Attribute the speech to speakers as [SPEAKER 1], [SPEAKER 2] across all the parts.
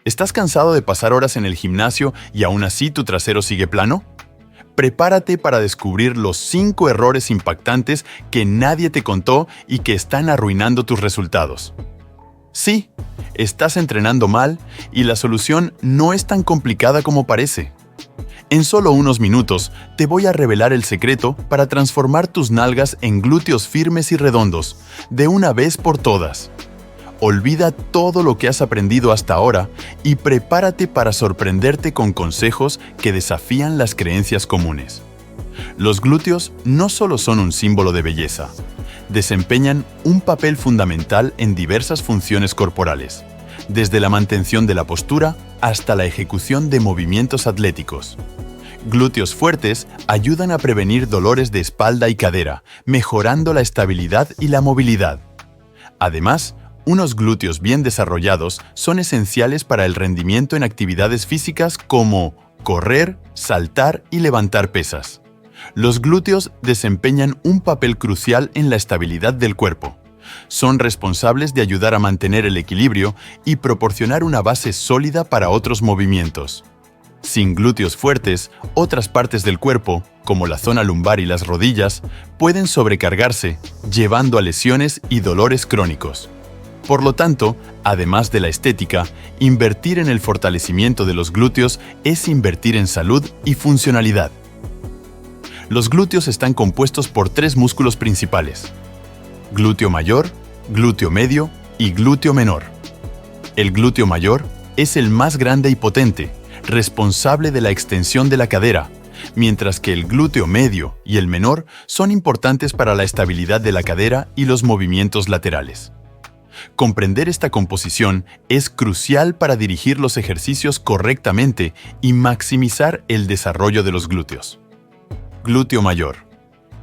[SPEAKER 1] ¿Estás cansado de pasar horas en el gimnasio y aún así tu trasero sigue plano? Prepárate para descubrir los 5 errores impactantes que nadie te contó y que están arruinando tus resultados. Sí, estás entrenando mal y la solución no es tan complicada como parece. En solo unos minutos te voy a revelar el secreto para transformar tus nalgas en glúteos firmes y redondos, de una vez por todas. Olvida todo lo que has aprendido hasta ahora y prepárate para sorprenderte con consejos que desafían las creencias comunes. Los glúteos no solo son un símbolo de belleza, desempeñan un papel fundamental en diversas funciones corporales, desde la mantención de la postura hasta la ejecución de movimientos atléticos. Glúteos fuertes ayudan a prevenir dolores de espalda y cadera, mejorando la estabilidad y la movilidad. Además, unos glúteos bien desarrollados son esenciales para el rendimiento en actividades físicas como correr, saltar y levantar pesas. Los glúteos desempeñan un papel crucial en la estabilidad del cuerpo. Son responsables de ayudar a mantener el equilibrio y proporcionar una base sólida para otros movimientos. Sin glúteos fuertes, otras partes del cuerpo, como la zona lumbar y las rodillas, pueden sobrecargarse, llevando a lesiones y dolores crónicos. Por lo tanto, además de la estética, invertir en el fortalecimiento de los glúteos es invertir en salud y funcionalidad. Los glúteos están compuestos por 3 músculos principales: glúteo mayor, glúteo medio y glúteo menor. El glúteo mayor es el más grande y potente, responsable de la extensión de la cadera, mientras que el glúteo medio y el menor son importantes para la estabilidad de la cadera y los movimientos laterales. Comprender esta composición es crucial para dirigir los ejercicios correctamente y maximizar el desarrollo de los glúteos. Glúteo mayor.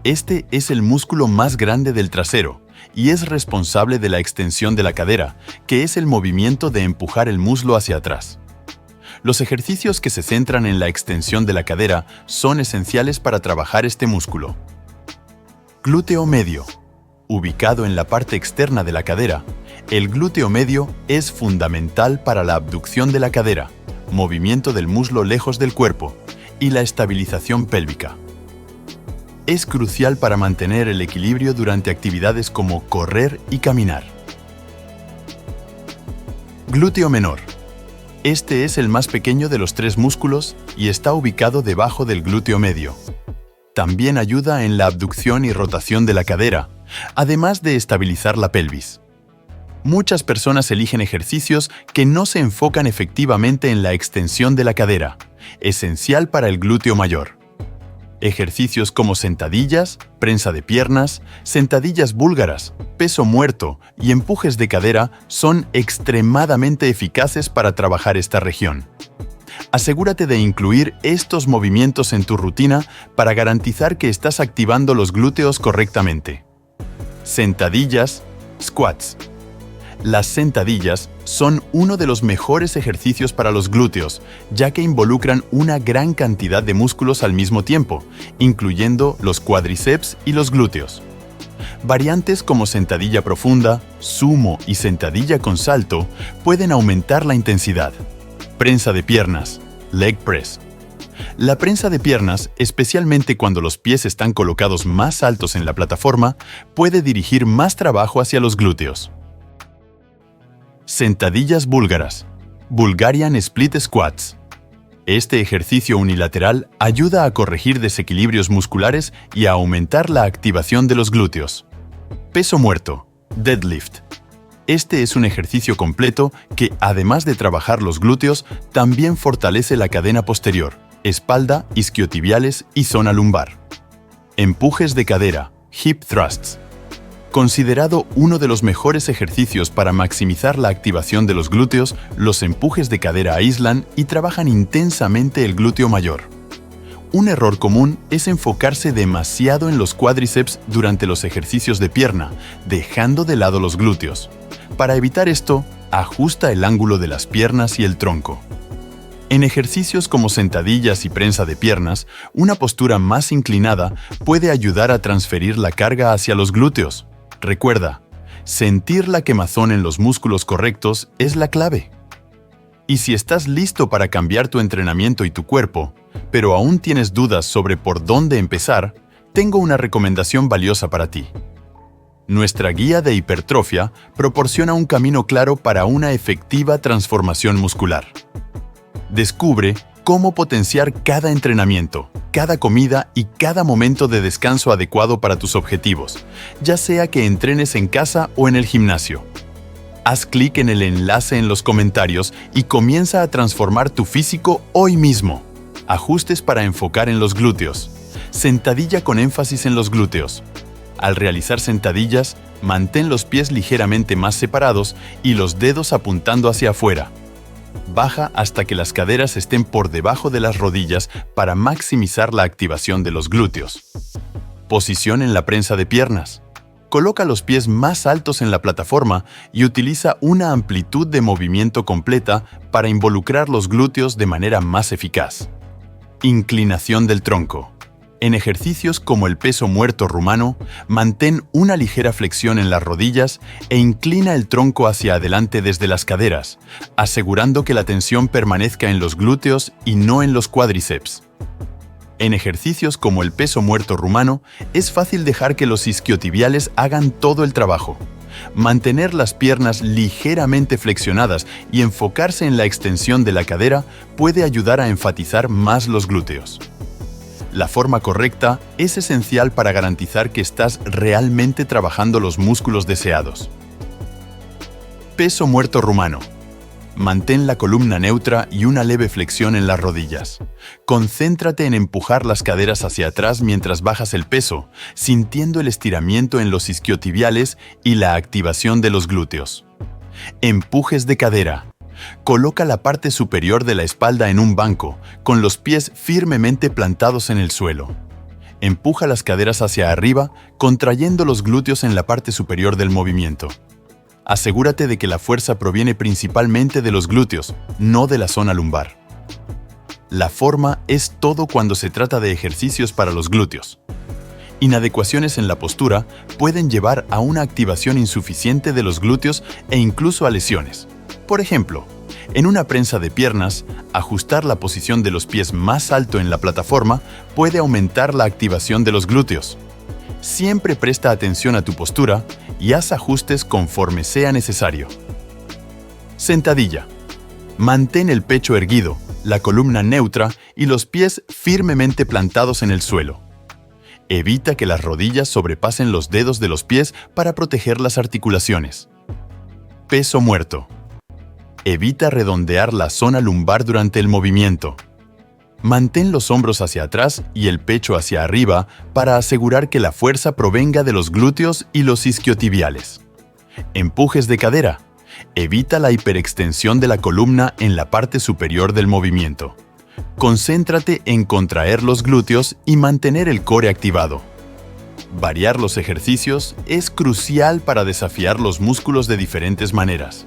[SPEAKER 1] Este es el músculo más grande del trasero y es responsable de la extensión de la cadera, que es el movimiento de empujar el muslo hacia atrás. Los ejercicios que se centran en la extensión de la cadera son esenciales para trabajar este músculo. Glúteo medio. Ubicado en la parte externa de la cadera, el glúteo medio es fundamental para la abducción de la cadera, movimiento del muslo lejos del cuerpo y la estabilización pélvica. Es crucial para mantener el equilibrio durante actividades como correr y caminar. Glúteo menor. Este es el más pequeño de los 3 músculos y está ubicado debajo del glúteo medio. También ayuda en la abducción y rotación de la cadera, además de estabilizar la pelvis. Muchas personas eligen ejercicios que no se enfocan efectivamente en la extensión de la cadera, esencial para el glúteo mayor. Ejercicios como sentadillas, prensa de piernas, sentadillas búlgaras, peso muerto y empujes de cadera son extremadamente eficaces para trabajar esta región. Asegúrate de incluir estos movimientos en tu rutina para garantizar que estás activando los glúteos correctamente. Sentadillas, squats. Las sentadillas son uno de los mejores ejercicios para los glúteos, ya que involucran una gran cantidad de músculos al mismo tiempo, incluyendo los cuádriceps y los glúteos. Variantes como sentadilla profunda, sumo y sentadilla con salto pueden aumentar la intensidad. Prensa de piernas, leg press. La prensa de piernas, especialmente cuando los pies están colocados más altos en la plataforma, puede dirigir más trabajo hacia los glúteos. Sentadillas búlgaras, Bulgarian Split Squats. Este ejercicio unilateral ayuda a corregir desequilibrios musculares y a aumentar la activación de los glúteos. Peso muerto, deadlift. Este es un ejercicio completo que, además de trabajar los glúteos, también fortalece la cadena posterior, espalda, isquiotibiales y zona lumbar. Empujes de cadera, hip thrusts. Considerado uno de los mejores ejercicios para maximizar la activación de los glúteos, los empujes de cadera aíslan y trabajan intensamente el glúteo mayor. Un error común es enfocarse demasiado en los cuádriceps durante los ejercicios de pierna, dejando de lado los glúteos. Para evitar esto, ajusta el ángulo de las piernas y el tronco. En ejercicios como sentadillas y prensa de piernas, una postura más inclinada puede ayudar a transferir la carga hacia los glúteos. Recuerda, sentir la quemazón en los músculos correctos es la clave. Y si estás listo para cambiar tu entrenamiento y tu cuerpo, pero aún tienes dudas sobre por dónde empezar, tengo una recomendación valiosa para ti. Nuestra guía de hipertrofia proporciona un camino claro para una efectiva transformación muscular. Descubre cómo potenciar cada entrenamiento, cada comida y cada momento de descanso adecuado para tus objetivos, ya sea que entrenes en casa o en el gimnasio. Haz clic en el enlace en los comentarios y comienza a transformar tu físico hoy mismo. Ajustes para enfocar en los glúteos. Sentadilla con énfasis en los glúteos. Al realizar sentadillas, mantén los pies ligeramente más separados y los dedos apuntando hacia afuera. Baja hasta que las caderas estén por debajo de las rodillas para maximizar la activación de los glúteos. Posición en la prensa de piernas. Coloca los pies más altos en la plataforma y utiliza una amplitud de movimiento completa para involucrar los glúteos de manera más eficaz. Inclinación del tronco. En ejercicios como el peso muerto rumano, mantén una ligera flexión en las rodillas e inclina el tronco hacia adelante desde las caderas, asegurando que la tensión permanezca en los glúteos y no en los cuádriceps. En ejercicios como el peso muerto rumano, es fácil dejar que los isquiotibiales hagan todo el trabajo. Mantener las piernas ligeramente flexionadas y enfocarse en la extensión de la cadera puede ayudar a enfatizar más los glúteos. La forma correcta es esencial para garantizar que estás realmente trabajando los músculos deseados. Peso muerto rumano. Mantén la columna neutra y una leve flexión en las rodillas. Concéntrate en empujar las caderas hacia atrás mientras bajas el peso, sintiendo el estiramiento en los isquiotibiales y la activación de los glúteos. Empujes de cadera. Coloca la parte superior de la espalda en un banco, con los pies firmemente plantados en el suelo. Empuja las caderas hacia arriba, contrayendo los glúteos en la parte superior del movimiento. Asegúrate de que la fuerza proviene principalmente de los glúteos, no de la zona lumbar. La forma es todo cuando se trata de ejercicios para los glúteos. Inadecuaciones en la postura pueden llevar a una activación insuficiente de los glúteos e incluso a lesiones. Por ejemplo, en una prensa de piernas, ajustar la posición de los pies más alto en la plataforma puede aumentar la activación de los glúteos. Siempre presta atención a tu postura y haz ajustes conforme sea necesario. Sentadilla. Mantén el pecho erguido, la columna neutra y los pies firmemente plantados en el suelo. Evita que las rodillas sobrepasen los dedos de los pies para proteger las articulaciones. Peso muerto. Evita redondear la zona lumbar durante el movimiento. Mantén los hombros hacia atrás y el pecho hacia arriba para asegurar que la fuerza provenga de los glúteos y los isquiotibiales. Empujes de cadera. Evita la hiperextensión de la columna en la parte superior del movimiento. Concéntrate en contraer los glúteos y mantener el core activado. Variar los ejercicios es crucial para desafiar los músculos de diferentes maneras.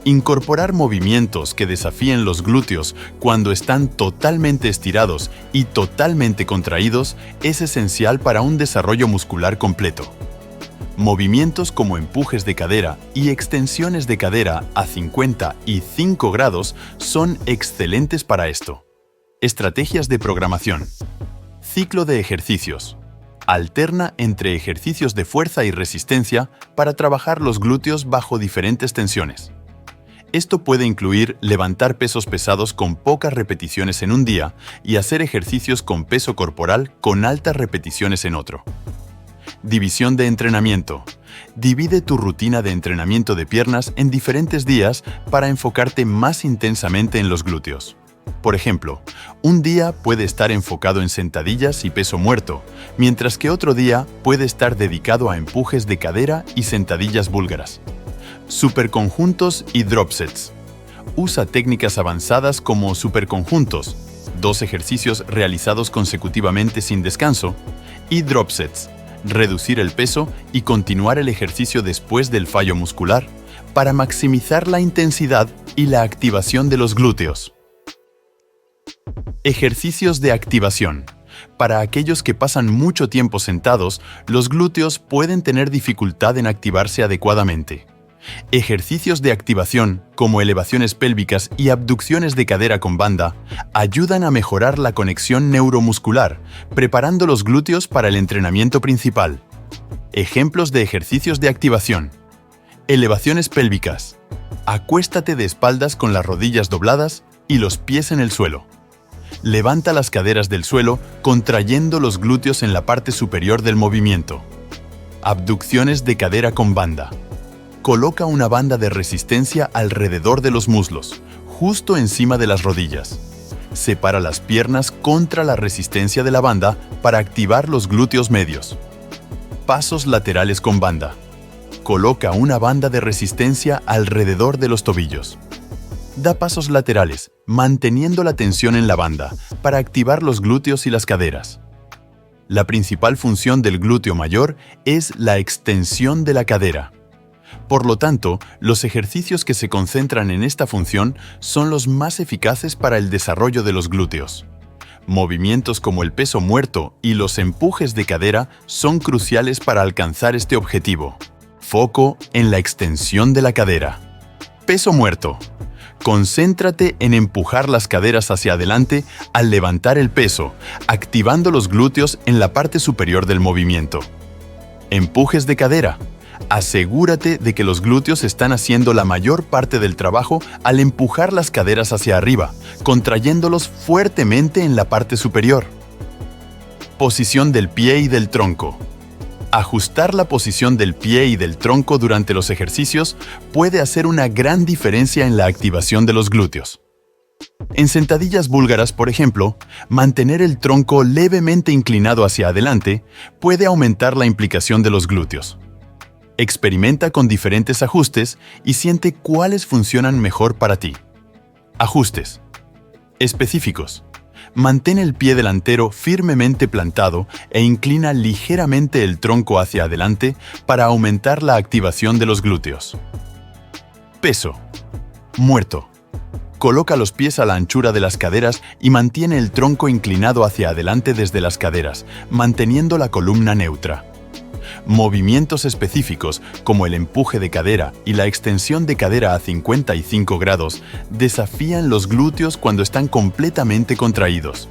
[SPEAKER 1] Incorporar movimientos que desafíen los glúteos cuando están totalmente estirados y totalmente contraídos es esencial para un desarrollo muscular completo. Movimientos como empujes de cadera y extensiones de cadera a 50 y 5 grados son excelentes para esto. Estrategias de programación. Ciclo de ejercicios. Alterna entre ejercicios de fuerza y resistencia para trabajar los glúteos bajo diferentes tensiones. Esto puede incluir levantar pesos pesados con pocas repeticiones en un día y hacer ejercicios con peso corporal con altas repeticiones en otro. División de entrenamiento. Divide tu rutina de entrenamiento de piernas en diferentes días para enfocarte más intensamente en los glúteos. Por ejemplo, un día puede estar enfocado en sentadillas y peso muerto, mientras que otro día puede estar dedicado a empujes de cadera y sentadillas búlgaras. Superconjuntos y drop sets. Usa técnicas avanzadas como superconjuntos, 2 ejercicios realizados consecutivamente sin descanso, y drop sets, reducir el peso y continuar el ejercicio después del fallo muscular, para maximizar la intensidad y la activación de los glúteos. Ejercicios de activación. Para aquellos que pasan mucho tiempo sentados, los glúteos pueden tener dificultad en activarse adecuadamente. Ejercicios de activación, como elevaciones pélvicas y abducciones de cadera con banda, ayudan a mejorar la conexión neuromuscular, preparando los glúteos para el entrenamiento principal. Ejemplos de ejercicios de activación. Elevaciones pélvicas. Acuéstate de espaldas con las rodillas dobladas y los pies en el suelo. Levanta las caderas del suelo, contrayendo los glúteos en la parte superior del movimiento. Abducciones de cadera con banda. Coloca una banda de resistencia alrededor de los muslos, justo encima de las rodillas. Separa las piernas contra la resistencia de la banda para activar los glúteos medios. Pasos laterales con banda. Coloca una banda de resistencia alrededor de los tobillos. Da pasos laterales, manteniendo la tensión en la banda, para activar los glúteos y las caderas. La principal función del glúteo mayor es la extensión de la cadera. Por lo tanto, los ejercicios que se concentran en esta función son los más eficaces para el desarrollo de los glúteos. Movimientos como el peso muerto y los empujes de cadera son cruciales para alcanzar este objetivo. Foco en la extensión de la cadera. Peso muerto. Concéntrate en empujar las caderas hacia adelante al levantar el peso, activando los glúteos en la parte superior del movimiento. Empujes de cadera. Asegúrate de que los glúteos están haciendo la mayor parte del trabajo al empujar las caderas hacia arriba, contrayéndolos fuertemente en la parte superior. Posición del pie y del tronco. Ajustar la posición del pie y del tronco durante los ejercicios puede hacer una gran diferencia en la activación de los glúteos. En sentadillas búlgaras, por ejemplo, mantener el tronco levemente inclinado hacia adelante puede aumentar la implicación de los glúteos. Experimenta con diferentes ajustes y siente cuáles funcionan mejor para ti. Ajustes específicos. Mantén el pie delantero firmemente plantado e inclina ligeramente el tronco hacia adelante para aumentar la activación de los glúteos. Peso muerto. Coloca los pies a la anchura de las caderas y mantiene el tronco inclinado hacia adelante desde las caderas, manteniendo la columna neutra. Movimientos específicos, como el empuje de cadera y la extensión de cadera a 55 grados, desafían los glúteos cuando están completamente contraídos.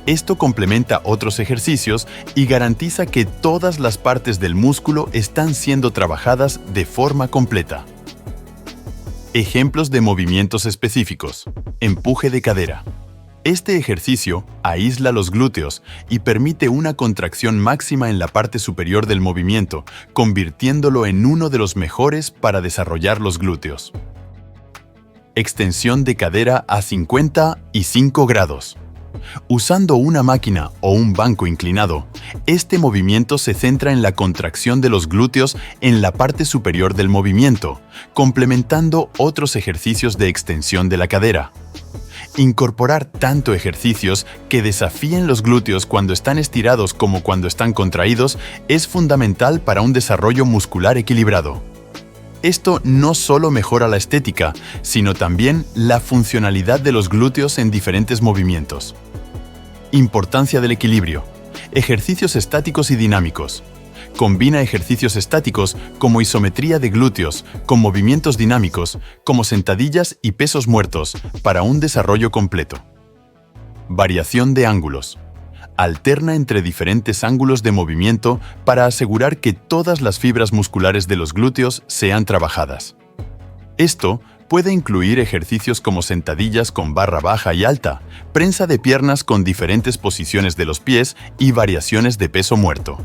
[SPEAKER 1] Esto complementa otros ejercicios y garantiza que todas las partes del músculo están siendo trabajadas de forma completa. Ejemplos de movimientos específicos. Empuje de cadera. Este ejercicio aísla los glúteos y permite una contracción máxima en la parte superior del movimiento, convirtiéndolo en uno de los mejores para desarrollar los glúteos. Extensión de cadera a 55 grados. Usando una máquina o un banco inclinado, este movimiento se centra en la contracción de los glúteos en la parte superior del movimiento, complementando otros ejercicios de extensión de la cadera. Incorporar tanto ejercicios que desafíen los glúteos cuando están estirados como cuando están contraídos es fundamental para un desarrollo muscular equilibrado. Esto no solo mejora la estética, sino también la funcionalidad de los glúteos en diferentes movimientos. Importancia del equilibrio. Ejercicios estáticos y dinámicos. Combina ejercicios estáticos como isometría de glúteos con movimientos dinámicos como sentadillas y pesos muertos para un desarrollo completo. Variación de ángulos. Alterna entre diferentes ángulos de movimiento para asegurar que todas las fibras musculares de los glúteos sean trabajadas. Esto puede incluir ejercicios como sentadillas con barra baja y alta, prensa de piernas con diferentes posiciones de los pies y variaciones de peso muerto.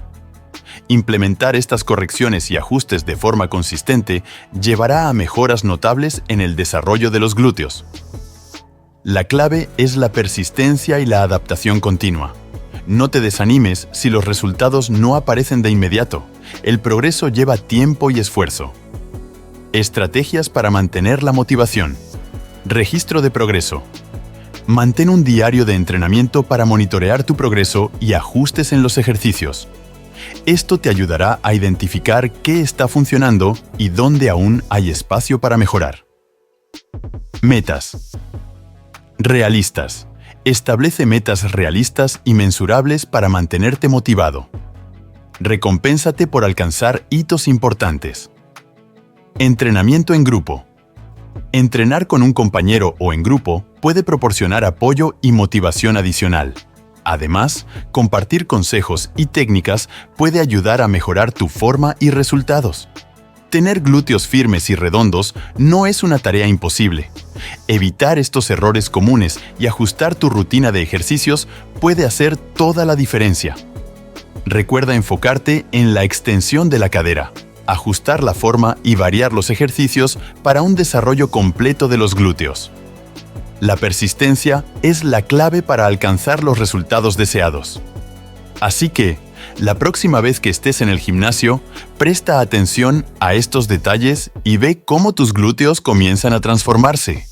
[SPEAKER 1] Implementar estas correcciones y ajustes de forma consistente llevará a mejoras notables en el desarrollo de los glúteos. La clave es la persistencia y la adaptación continua. No te desanimes si los resultados no aparecen de inmediato. El progreso lleva tiempo y esfuerzo. Estrategias para mantener la motivación. Registro de progreso. Mantén un diario de entrenamiento para monitorear tu progreso y ajustes en los ejercicios. Esto te ayudará a identificar qué está funcionando y dónde aún hay espacio para mejorar. Metas. Realistas. Establece metas realistas y mensurables para mantenerte motivado. Recompénsate por alcanzar hitos importantes. Entrenamiento en grupo. Entrenar con un compañero o en grupo puede proporcionar apoyo y motivación adicional. Además, compartir consejos y técnicas puede ayudar a mejorar tu forma y resultados. Tener glúteos firmes y redondos no es una tarea imposible. Evitar estos errores comunes y ajustar tu rutina de ejercicios puede hacer toda la diferencia. Recuerda enfocarte en la extensión de la cadera, ajustar la forma y variar los ejercicios para un desarrollo completo de los glúteos. La persistencia es la clave para alcanzar los resultados deseados. Así que, la próxima vez que estés en el gimnasio, presta atención a estos detalles y ve cómo tus glúteos comienzan a transformarse.